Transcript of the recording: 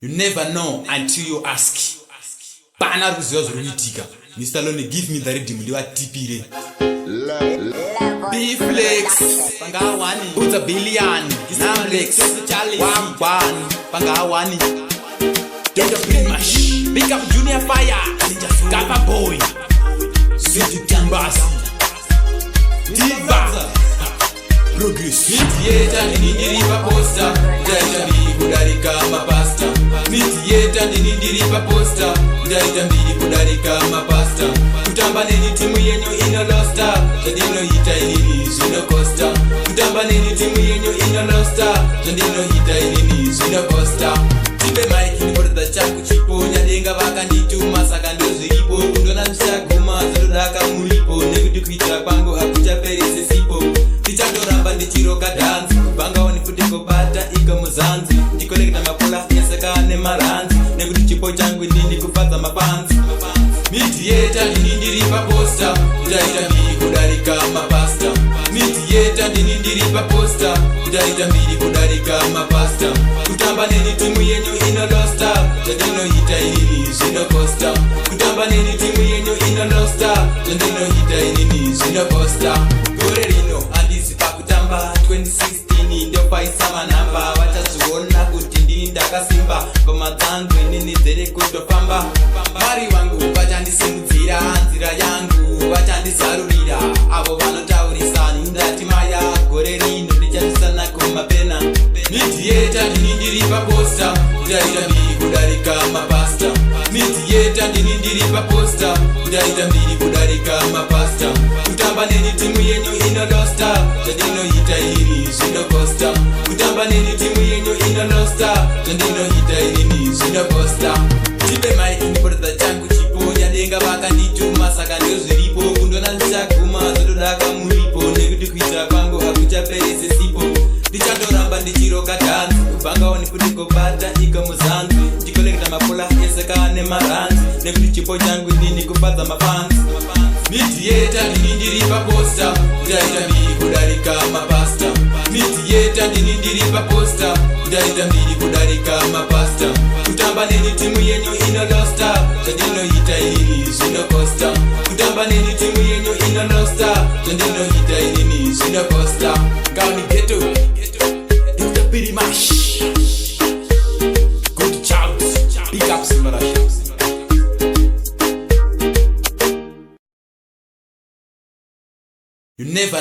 You never know until you ask. Bana ruziwa zruitika. Mr. Lone, give me the rhythm. Liwa tipire. B-Flex. Pangawani. Uza billion. Namlex. Wagwan. Pangawani. Dr. Primash. Big up Junior Fire. Kappa Boy. City Timbasi. Diva. Progress. Mitieta nindiripa posta. Jaita mbili kudarika mapasta. Mitieta nindiripa posta. Jaita mbili kudarika mapasta. Kutamba nini timu yenyu inolosta. Jandino hita inini zino costa. Kutamba nini timu yenyu inolosta. Jandino hita inini zino costa. Tipe Mike ni porta chaku chipo. Nyadenga baka nituma saka ndozi ipo. Kundona mshaguma zaludaka muripo. Negudu kuita kwangu hakuja perese sipo. Tichatoramba ndichiroka dance. Banga wanifute kubata ika muzanzi. Ndikolekta mapola yasakane maranzi. Negudu chipo changu nini kufaza mapanzi. Mitieta ndindiripa posta. Jaita mbili kudarika mapasta. Mitieta ndindiripa posta. Jaita mbili kudarika mapasta. Kutamba neni timu yenyu inolosta. Jandino hita inini zino costa. Kutamba neni timu yenyu inolosta. Jandino hita inini zino costa. Gorerino andisi pakutamba 2016 ndio paisa manamba. Wachazuona kutindinda kasimba. Ngoma zangu nini zere kutofamba. Mari wangu vachandisimudzira nzira yangu vachandizarurira avo vanotaurisa ndati maya gore rino ndichandisana kumapena. Mitieta ndinindiripa posta. Jaita mbili kudarika mapasta. Mitieta ndinindiripa posta. Jaita mbili kudarika mapasta. Kutamba neni timu yenyu inolosta. Jandino hita inini zino costa. Kutamba neni timu yenyu inolosta. Jandino hita inini zino costa. Tipe Mike ni porta changu chipo. Nyadenga baka nituma saka ndoziripo. Kundona nishaguma zaludaka muripo. Negudu kuita kwangu hakuja perese sipo. Ndichatoramba ndichiroka dance. Banga wanifute kubata ika muzanzi. Ndikolekta mapola yasakane maranzi. Negudu chipo changu nini kufaza mapanzi. Mitieta ndindiripa posta. Jaita mbili kudarika mapasta. Mitieta ndindiripa posta. Jaita mbili kudarika mapasta. Kutamba neni timu yenyu inolosta. Jandino hita inini zino costa. Kutamba neni timu yenyu inolosta. Jandino hita inini zino costa. Gauni ghetto. Dr. Primash. Good job. Big up Simarash. You never